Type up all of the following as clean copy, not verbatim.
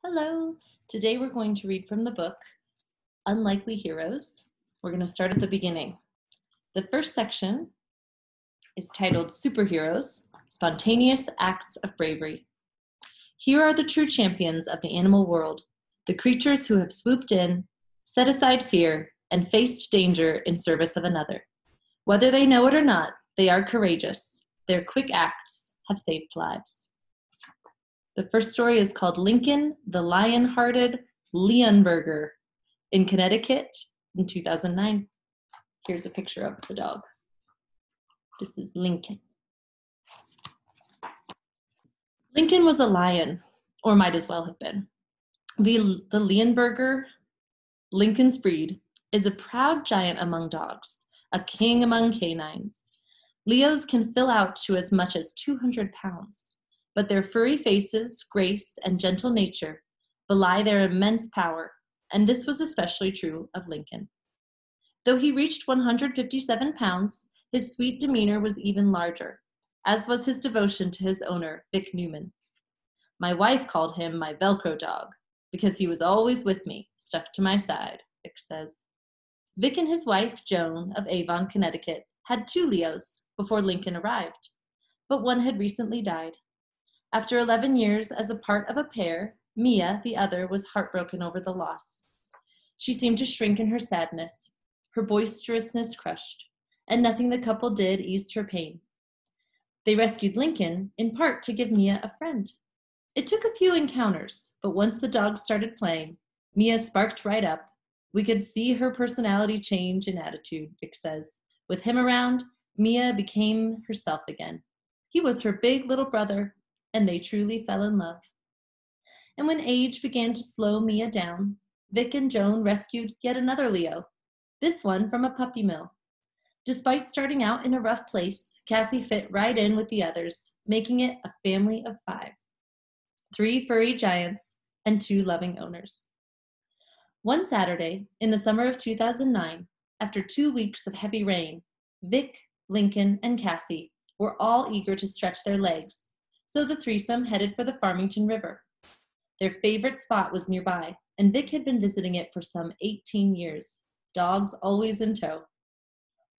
Hello. Today we're going to read from the book, Unlikely Heroes. We're going to start at the beginning. The first section is titled Superheroes, Spontaneous Acts of Bravery. Here are the true champions of the animal world, the creatures who have swooped in, set aside fear, and faced danger in service of another. Whether they know it or not, they are courageous. Their quick acts have saved lives. The first story is called Lincoln, the Lionhearted Leonberger in Connecticut in 2009. Here's a picture of the dog. This is Lincoln. Lincoln was a lion, or might as well have been. The Leonberger, Lincoln's breed, is a proud giant among dogs, a king among canines. Leos can fill out to as much as 200 pounds. But their furry faces, grace, and gentle nature belie their immense power, and this was especially true of Lincoln. Though he reached 157 pounds, his sweet demeanor was even larger, as was his devotion to his owner, Vic Newman. My wife called him my Velcro dog, because he was always with me, stuck to my side, Vic says. Vic and his wife, Joan, of Devon, Connecticut, had 2 Leos before Lincoln arrived, but one had recently died. After 11 years as a part of a pair, Mia, the other, was heartbroken over the loss. She seemed to shrink in her sadness, her boisterousness crushed, and nothing the couple did eased her pain. They rescued Lincoln, in part to give Mia a friend. It took a few encounters, but once the dogs started playing, Mia sparked right up. We could see her personality change in attitude, Vic says. With him around, Mia became herself again. He was her big little brother, and they truly fell in love. And when age began to slow Mia down, Vic and Joan rescued yet another Leo, this one from a puppy mill. Despite starting out in a rough place, Cassie fit right in with the others, making it a family of 5. 3 furry giants and 2 loving owners. One Saturday, in the summer of 2009, after 2 weeks of heavy rain, Vic, Lincoln, and Cassie were all eager to stretch their legs, so the threesome headed for the Farmington River. Their favorite spot was nearby, and Vic had been visiting it for some 18 years, dogs always in tow.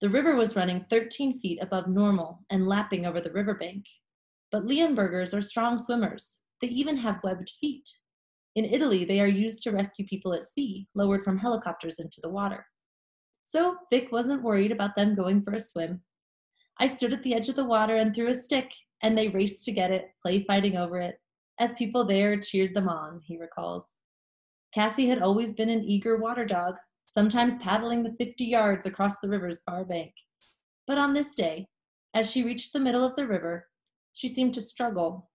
The river was running 13 feet above normal and lapping over the riverbank. But Leonbergers are strong swimmers. They even have webbed feet. In Italy, they are used to rescue people at sea, lowered from helicopters into the water. So Vic wasn't worried about them going for a swim. I stood at the edge of the water and threw a stick, and they raced to get it, play fighting over it, as people there cheered them on, he recalls. Cassie had always been an eager water dog, sometimes paddling the 50 yards across the river's far bank. But on this day, as she reached the middle of the river, she seemed to struggle.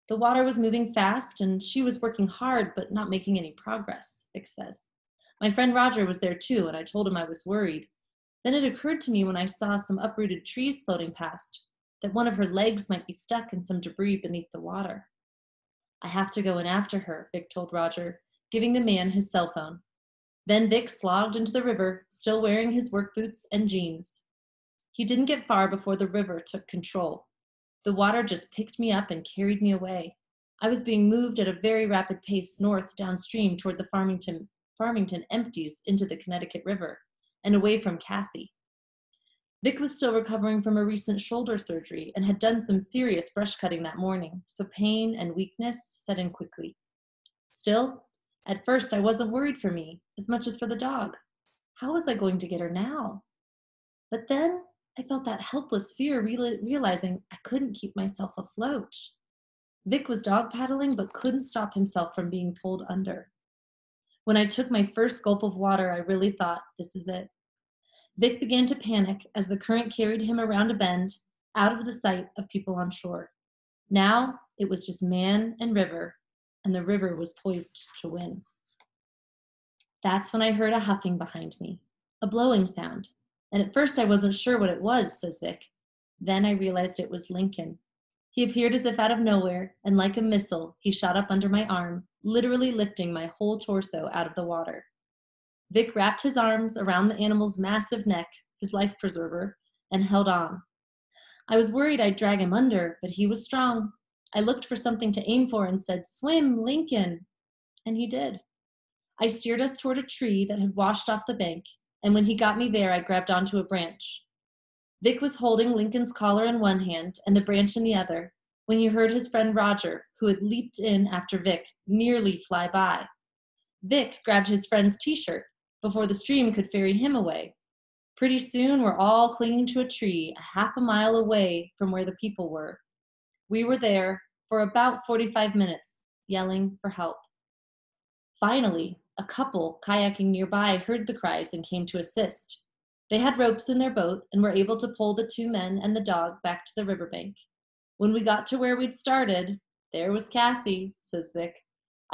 The water was moving fast, and she was working hard, but not making any progress, Vic says. My friend Roger was there too, and I told him I was worried. Then it occurred to me when I saw some uprooted trees floating past that one of her legs might be stuck in some debris beneath the water. I have to go in after her, Vic told Roger, giving the man his cell phone. Then Vic slogged into the river, still wearing his work boots and jeans. He didn't get far before the river took control. The water just picked me up and carried me away. I was being moved at a very rapid pace north downstream toward the Farmington empties into the Connecticut River, and away from Cassie. Vic was still recovering from a recent shoulder surgery and had done some serious brush cutting that morning, so pain and weakness set in quickly. Still, at first I wasn't worried for me as much as for the dog. How was I going to get her now? But then I felt that helpless fear, realizing I couldn't keep myself afloat. Vic was dog paddling but couldn't stop himself from being pulled under. When I took my first gulp of water, I really thought, this is it. Vic began to panic as the current carried him around a bend, out of the sight of people on shore. Now it was just man and river, and the river was poised to win. That's when I heard a huffing behind me, a blowing sound, and at first I wasn't sure what it was, says Vic. Then I realized it was Lincoln. He appeared as if out of nowhere, and like a missile, he shot up under my arm, literally lifting my whole torso out of the water. Vic wrapped his arms around the animal's massive neck, his life preserver, and held on. I was worried I'd drag him under, but he was strong. I looked for something to aim for and said, "Swim, Lincoln," And he did. I steered us toward a tree that had washed off the bank, and when he got me there, I grabbed onto a branch. Vic was holding Lincoln's collar in one hand and the branch in the other when he heard his friend Roger, who had leaped in after Vic, nearly fly by. Vic grabbed his friend's t-shirt before the stream could ferry him away. Pretty soon, we're all clinging to a tree a half a mile away from where the people were. We were there for about 45 minutes, yelling for help. Finally, a couple kayaking nearby heard the cries and came to assist. They had ropes in their boat and were able to pull the two men and the dog back to the riverbank. When we got to where we'd started, there was Cassie, says Vic.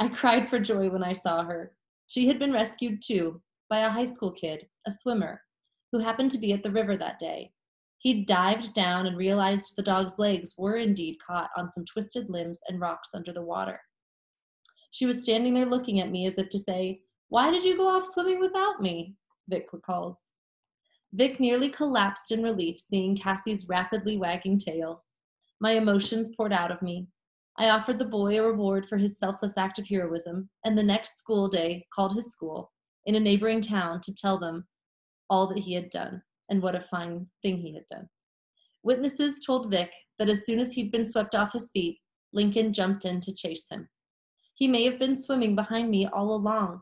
I cried for joy when I saw her. She had been rescued too, by a high school kid, a swimmer, who happened to be at the river that day. He'd dived down and realized the dog's legs were indeed caught on some twisted limbs and rocks under the water. She was standing there looking at me as if to say, "Why did you go off swimming without me?" Vic recalls. Vic nearly collapsed in relief seeing Cassie's rapidly wagging tail. My emotions poured out of me. I offered the boy a reward for his selfless act of heroism, and the next school day called his school in a neighboring town to tell them all that he had done and what a fine thing he had done. Witnesses told Vic that as soon as he'd been swept off his feet, Lincoln jumped in to chase him. He may have been swimming behind me all along.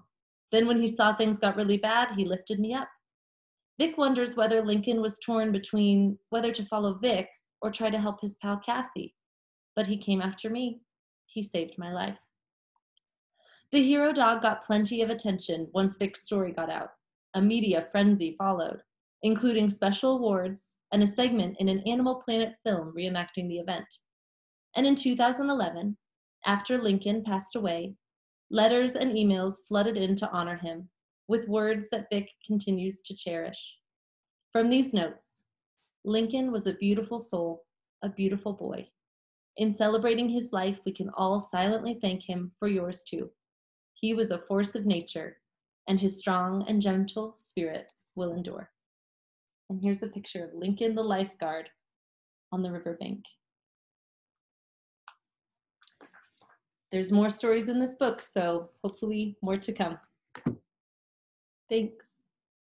Then when he saw things got really bad, he lifted me up. Vic wonders whether Lincoln was torn between whether to follow Vic or try to help his pal Cassie. But he came after me. He saved my life. The hero dog got plenty of attention once Vic's story got out. A media frenzy followed, including special awards and a segment in an Animal Planet film reenacting the event. And in 2011, after Lincoln passed away, letters and emails flooded in to honor him, with words that Vic continues to cherish. From these notes, Lincoln was a beautiful soul, a beautiful boy. In celebrating his life, we can all silently thank him for yours too. He was a force of nature, and his strong and gentle spirit will endure. And here's a picture of Lincoln the lifeguard on the riverbank. There's more stories in this book, so hopefully more to come. Thanks.